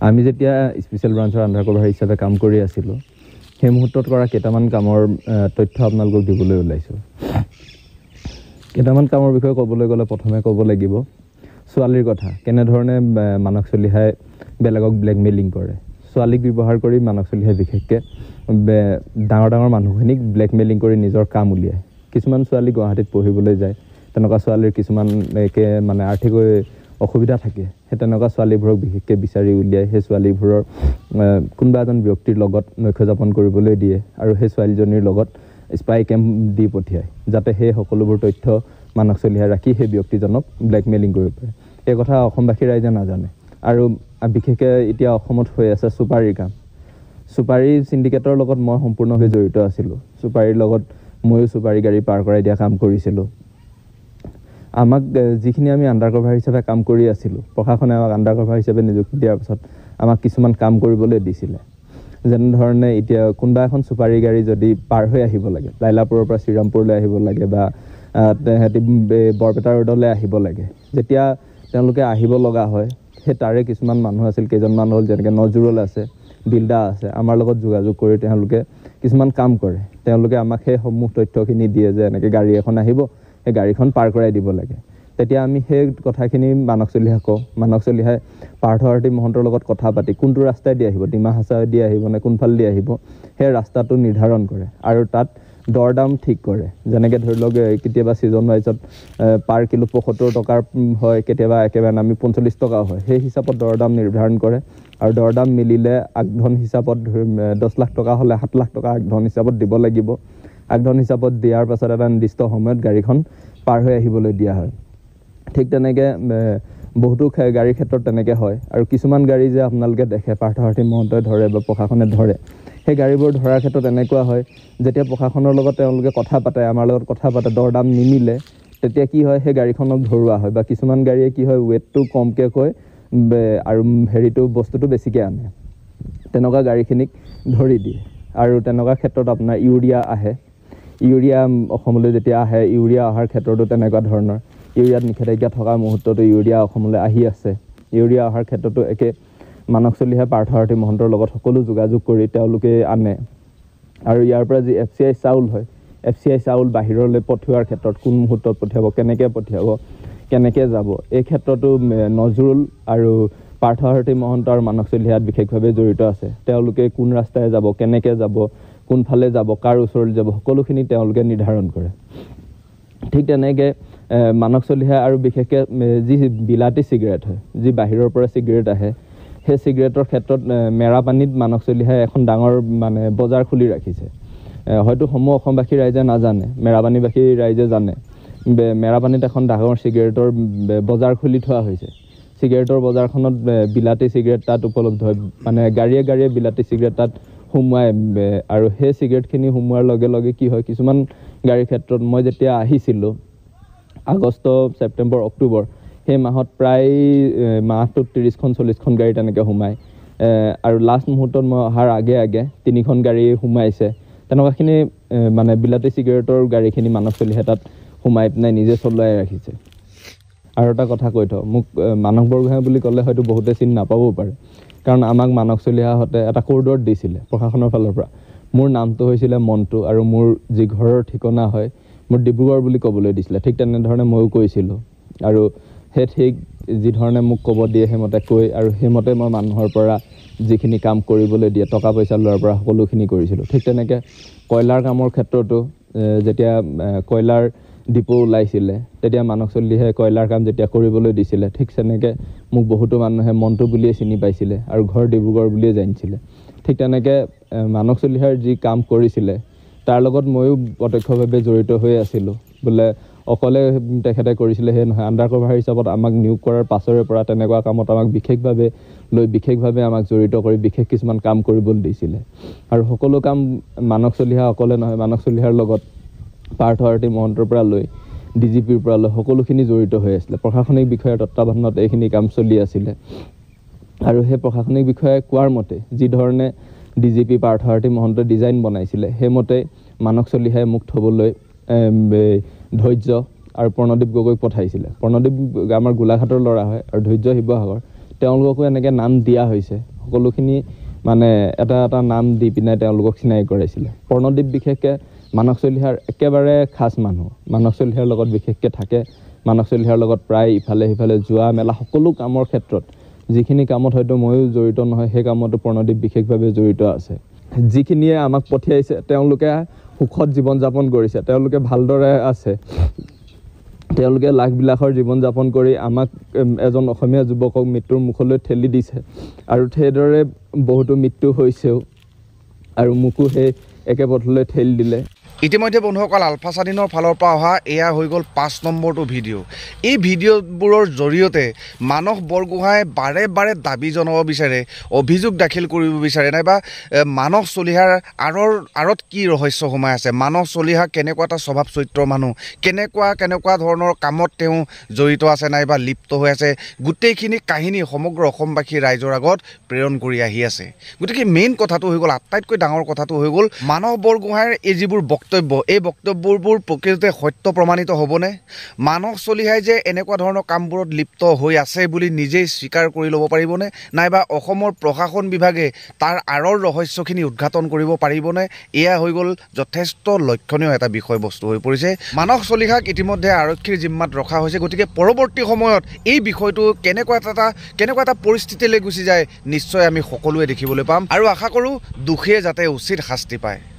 আমি যেতিয়া special ব্ৰাঞ্চৰ under cover হিচাপে কাম কৰি আছিলোঁ সেই মুহূৰ্তত কৰা কেইটামান কামৰ তথ্য আপোনালোকক দিবলৈ ওলাইছোঁ। কেইটামান কামৰ বিষয়ে ক'বলৈ গ'লে প্ৰথমে ক'ব লাগিব ছোৱালীৰ কথা। কেনেধৰণে মানস চলিহাই বেলেগক ব্লেকমেইলিং কৰে। ছোৱালীক ব্যৱহাৰ কৰি মানস চলিহাই বিশেষকৈ ডাঙৰ ডাঙৰ মানুহখিনিক ব্লেকমেইলিং কৰি নিজৰ কাম উলিয়ায়। কিছুমান ছোৱালী গুৱাহাটীত পঢ়িবলৈ যায়, তেনেকুৱা ছোৱালীৰ কিছুমান মানে আৰ্থিক অসুবিধা থাকে, সেই তেনেকুৱা ছোৱালীবোৰক বিশেষকৈ বিচাৰি উলিয়াই সেই ছোৱালীবোৰৰ কোনোবা এজন ব্যক্তিৰ লগত নৈশ যাপন কৰিবলৈ দিয়ে আৰু সেই ছোৱালীজনীৰ লগত স্পাই কেম্প দি পঠিয়ায়, যাতে সেই সকলোবোৰ তথ্য মানস চলিহাই ৰাখি সেই ব্যক্তিজনক ব্লেকমেইলিং কৰিব পাৰে। এই কথা অসমবাসী ৰাইজে নাজানে। আৰু বিশেষকৈ এতিয়া অসমত হৈ আছে চুপাৰীৰ কাম। চুপাৰী চিণ্ডিকেটৰ লগত মই সম্পূৰ্ণভাৱে জড়িত আছিলোঁ। চুপাৰীৰ লগত ময়ো চুপাৰী গাড়ী পাৰ কৰাই দিয়া কাম কৰিছিলোঁ। আমাক যিখিনি আমি আণ্ডাৰ কভাৰ হিচাপে কাম কৰি আছিলোঁ, প্ৰশাসনে আমাক আণ্ডাৰ কভাৰ হিচাপে নিযুক্তি দিয়াৰ পাছত আমাক কিছুমান কাম কৰিবলৈ দিছিলে। যেনেধৰণে এতিয়া কোনোবা এখন চুপাৰী গাড়ী যদি পাৰ হৈ আহিব লাগে, লাইলাপুৰৰ পৰা শ্ৰীৰামপুৰলৈ আহিব লাগে বা সিহঁতি বৰপেটা ৰোডলৈ আহিব লাগে, যেতিয়া তেওঁলোকে আহিব লগা হয় সেই তাৰে কিছুমান মানুহ আছিল, কেইজনমান হ'ল, যেনেকৈ নজৰুল আছে, দিলদা আছে, আমাৰ লগত যোগাযোগ কৰি তেওঁলোকে কিছুমান কাম কৰে। তেওঁলোকে আমাক সেই সমূহ তথ্যখিনি দিয়ে যে এনেকৈ গাড়ী এখন আহিব, সেই গাড়ীখন পাৰ কৰাই দিব লাগে। তেতিয়া আমি সেই কথাখিনি মানস চলিহাই কওঁ। মানস চলিহাই পাৰ্থসাৰথী মহন্তৰ লগত কথা পাতি কোনটো ৰাস্তাই দি আহিব, ডিমা হাছাই দি আহিব নে কোনফালেদি আহিব, সেই ৰাস্তাটো নিৰ্ধাৰণ কৰে আৰু তাত দৰ দাম ঠিক কৰে। যেনেকৈ ধৰি লওক কেতিয়াবা ছিজন ৱাইজত পাৰ কিলো ৭৫ টকাৰ হয়, কেতিয়াবা একেবাৰে নামি ৪৫ টকাও হয়। সেই হিচাপত দৰ দাম নিৰ্ধাৰণ কৰে আৰু দৰ দাম মিলিলে আগধন হিচাপত ১০ লাখ টকা হ'লে ৭ লাখ টকা আগধন হিচাপত দিব লাগিব। আগধন হিচাপত দিয়াৰ পাছত এটা নিৰ্দিষ্ট সময়ত গাড়ীখন পাৰ হৈ আহিবলৈ দিয়া হয়। ঠিক তেনেকৈ বহুতো গাড়ীৰ ক্ষেত্ৰত তেনেকৈ হয়। আৰু কিছুমান গাড়ী যে আপোনালোকে দেখে পাৰ্থসাৰথী মহন্তই ধৰে বা প্ৰশাসনে ধৰে, সেই গাড়ীবোৰ ধৰাৰ ক্ষেত্ৰত এনেকুৱা হয়, যেতিয়া প্ৰশাসনৰ লগত তেওঁলোকে কথা পাতে, আমাৰ লগত কথা পাতে, দৰ দাম নিমিলে, তেতিয়া কি হয়, সেই গাড়ীখনক ধৰোৱা হয়। বা কিছুমান গাড়ীয়ে কি হয়, ৱেটটো কমকৈ কৈ আৰু বস্তুটো বেছিকৈ আনে, তেনেকুৱা গাড়ীখিনিক ধৰি দিয়ে। আৰু তেনেকুৱা ক্ষেত্ৰত আপোনাৰ ইউৰিয়া আহে। ইউৰিয়া অসমলৈ যেতিয়া আহে, ইউৰিয়া অহাৰ ক্ষেত্ৰতো তেনেকুৱা ধৰণৰ। ইউৰিয়াত নিষেধাজ্ঞা থকা মুহূৰ্ততো ইউৰিয়া অসমলৈ আহি আছে। ইউৰিয়া অহাৰ ক্ষেত্ৰতো একে মানস চলিহাই পাৰ্থসাৰথী মহন্তৰ লগত সকলো যোগাযোগ কৰি তেওঁলোকে আনে। আৰু ইয়াৰ পৰা যি FCI চাউল হয়, FCI চাউল বাহিৰলৈ পঠিওৱাৰ ক্ষেত্ৰত কোন মুহূৰ্তত পঠিয়াব, কেনেকৈ যাব, এই ক্ষেত্ৰতো নজৰুল আৰু পাৰ্থসাৰথী মহন্ত আৰু মানস চলিহাই বিশেষভাৱে জড়িত আছে। তেওঁলোকে কোন ৰাস্তাৰে যাব, কেনেকৈ যাব, কোনফালে যাব, কাৰ ওচৰলৈ যাব, সকলোখিনি তেওঁলোকে নিৰ্ধাৰণ কৰে। ঠিক তেনেকৈ মানস চলিহাই আৰু বিশেষকৈ যি বিলাতী চিগাৰেট হয়, যি বাহিৰৰ পৰা চিগাৰেট আহে, সেই চিগাৰেটৰ ক্ষেত্ৰত মেৰাপানীত মানস চলিহাই এখন ডাঙৰ মানে বজাৰ খুলি ৰাখিছে। হয়তো সমূহ অসমবাসী ৰাইজে নাজানে, মেৰাপানীবাসী ৰাইজে জানে। মেৰাপানীত এখন ডাঙৰ চিগাৰেটৰ বজাৰ খুলি থোৱা হৈছে। চিগাৰেটৰ বজাৰখনত বিলাতী চিগাৰেট তাত উপলব্ধ হয়, মানে গাড়ীয়ে গাড়ীয়ে বিলাতী চিগাৰেট তাত সোমোৱাই। আৰু সেই চিগাৰেটখিনি সোমোৱাৰ লগে লগে কি হয়, কিছুমান গাড়ীৰ ক্ষেত্ৰত মই যেতিয়া আহিছিলোঁ আগষ্ট, ছেপ্টেম্বৰ, অক্টোবৰ, সেই মাহত প্ৰায় মাহটোত ৩০খন ৪০খন গাড়ী তেনেকৈ সোমায়। আৰু লাষ্ট মুহূৰ্তত মই অহাৰ আগে আগে ৩খন গাড়ী সোমাইছে। তেনেকুৱাখিনি মানে বিলাতী চিগাৰেটৰ গাড়ীখিনি মানস চলিহাই তাত সোমাই পিনে নিজে চলোৱাই ৰাখিছে। আৰু এটা কথা কৈ থওঁ, মোক মানস বৰগোহাঁই বুলি ক'লে হয়তো বহুতে চিনি নাপাবও পাৰে, কাৰণ আমাক মানস চলিহাহঁতে এটা কৰিডৰ দিছিলে প্ৰশাসনৰ ফালৰ পৰা। মোৰ নামটো হৈছিলে মণ্টু আৰু মোৰ যি ঘৰৰ ঠিকনা হয় মোৰ ডিব্ৰুগড় বুলি ক'বলৈ দিছিলে। ঠিক তেনেধৰণে ময়ো কৈছিলোঁ আৰু সেই ঠিক যিধৰণে মোক ক'ব দিয়ে সেইমতে কৈ আৰু সেইমতে মই মানুহৰ পৰা যিখিনি কাম কৰিবলৈ দিয়ে, টকা পইচা লোৱাৰ পৰা সকলোখিনি কৰিছিলোঁ। ঠিক তেনেকৈ কয়লাৰ কামৰ ক্ষেত্ৰতো যেতিয়া কয়লাৰ ডিপু ওলাইছিলে, তেতিয়া মানস চলিহাই কয়লাৰ কাম যেতিয়া কৰিবলৈ দিছিলে, ঠিক তেনেকৈ মোক বহুতো মানুহে মণ্টু বুলিয়ে চিনি পাইছিলে আৰু ঘৰ ডিব্ৰুগড় বুলিয়ে জানিছিলে। ঠিক তেনেকৈ মানস চলিহাই যি কাম কৰিছিলে তাৰ লগত ময়ো প্ৰত্যক্ষভাৱে জড়িত হৈ আছিলোঁ। বোলে অকলে তেখেতে কৰিছিলে সেই নহয়, আণ্ডাৰ কভাৰ হিচাপত আমাক নিয়োগ কৰাৰ পাছৰে পৰা তেনেকুৱা কামত আমাক বিশেষভাৱে আমাক জড়িত কৰি বিশেষ কিছুমান কাম কৰিবলৈ দিছিলে। আৰু সকলো কাম মানস চলিহাই অকলে নহয়, মানস চলিহাৰ লগত পাৰ্থসাৰথী মহন্তৰ পৰা লৈ DGPৰ পৰা লৈ সকলোখিনি জড়িত হৈ আছিলে। প্ৰশাসনিক বিষয়াৰ তত্বাৱধানত এইখিনি কাম চলি আছিলে। আৰু সেই প্ৰশাসনিক বিষয়াই কোৱাৰ মতে যিধৰণে DGP পাৰ্থসাৰথী মহন্তই ডিজাইন বনাইছিলে, সেইমতে মানস চলিহাই মোক থ'বলৈ ধৈৰ্য আৰু প্ৰণদীপ গগৈক পঠাইছিলে। প্ৰণদীপ আমাৰ গোলাঘাটৰ ল'ৰা হয় আৰু ধৈৰ্য শিৱসাগৰ। তেওঁলোককো এনেকৈ নাম দিয়া হৈছে। সকলোখিনি মানে এটা এটা নাম দি পিনে তেওঁলোকক চিনাকি কৰাইছিলে প্ৰণদীপ বিশেষকৈ মানস চলিহাৰ একেবাৰে খাস মানুহ মানস চলিহাৰ লগত বিশেষকৈ থাকে মানস চলিহাৰ লগত প্ৰায় ইফালে সিফালে যোৱা মেলা সকলো কামৰ ক্ষেত্ৰত যিখিনি কামত হয়তো ময়ো জড়িত নহয় সেই কামতো প্ৰণদীপ বিশেষভাৱে জড়িত আছে যিখিনিয়ে আমাক পঠিয়াইছে তেওঁলোকে সুখত জীৱন যাপন কৰিছে তেওঁলোকে ভালদৰে আছে তেওঁলোকে লাখ বিলাখৰ জীৱন যাপন কৰি আমাক এজন অসমীয়া যুৱকক মৃত্যুৰ মুখলৈ ঠেলি দিছে আৰু সেইদৰে বহুতো মৃত্যু হৈছেও আৰু মোকো সেই একে পথলৈ ঠেলি দিলে ইতিমধ্যে বন্ধুসকল আলফা স্বাধীনৰ ফালৰ পৰা অহা এয়া হৈ গ'ল 5 নম্বৰটো ভিডিঅ' এই ভিডিঅ'বোৰৰ জৰিয়তে মানস বৰগোহাঁয়ে বাৰে বাৰে দাবী জনাব বিচাৰে অভিযোগ দাখিল কৰিব বিচাৰে নাইবা মানস চলিহাৰ আঁৰত কি ৰহস্য সোমাই আছে মানস চলিহা কেনেকুৱা এটা স্বভাৱ চৰিত্ৰৰ মানুহ কেনেকুৱা ধৰণৰ কামত তেওঁ জড়িত আছে নাইবা লিপ্ত হৈ আছে গোটেইখিনি কাহিনী সমগ্ৰ অসমবাসী ৰাইজৰ আগত প্ৰেৰণ কৰি আহি আছে গতিকে মেইন কথাটো হৈ গ'ল আটাইতকৈ ডাঙৰ কথাটো হৈ গ'ল মানস বৰগোহাঁইৰ এই যিবোৰ এই বক্তব্যবোৰ প্ৰকৃততে সত্য প্ৰমাণিত হ'বনে মানস চলিহাই যে এনেকুৱা ধৰণৰ কামবোৰত লিপ্ত হৈ আছে বুলি নিজেই স্বীকাৰ কৰি ল'ব পাৰিবনে নাইবা অসমৰ প্ৰশাসন বিভাগে তাৰ আঁৰৰ ৰহস্যখিনি উদ্ঘাটন কৰিব পাৰিবনে এয়া হৈ গ'ল যথেষ্ট লক্ষণীয় এটা বিষয়বস্তু হৈ পৰিছে মানস চলিহাক ইতিমধ্যে আৰক্ষীৰ জিম্মাত ৰখা হৈছে গতিকে পৰৱৰ্তী সময়ত এই বিষয়টো কেনেকুৱা এটা পৰিস্থিতিলৈ গুচি যায় নিশ্চয় আমি সকলোৱে দেখিবলৈ পাম আৰু আশা কৰোঁ দোষীয়ে যাতে উচিত শাস্তি পায়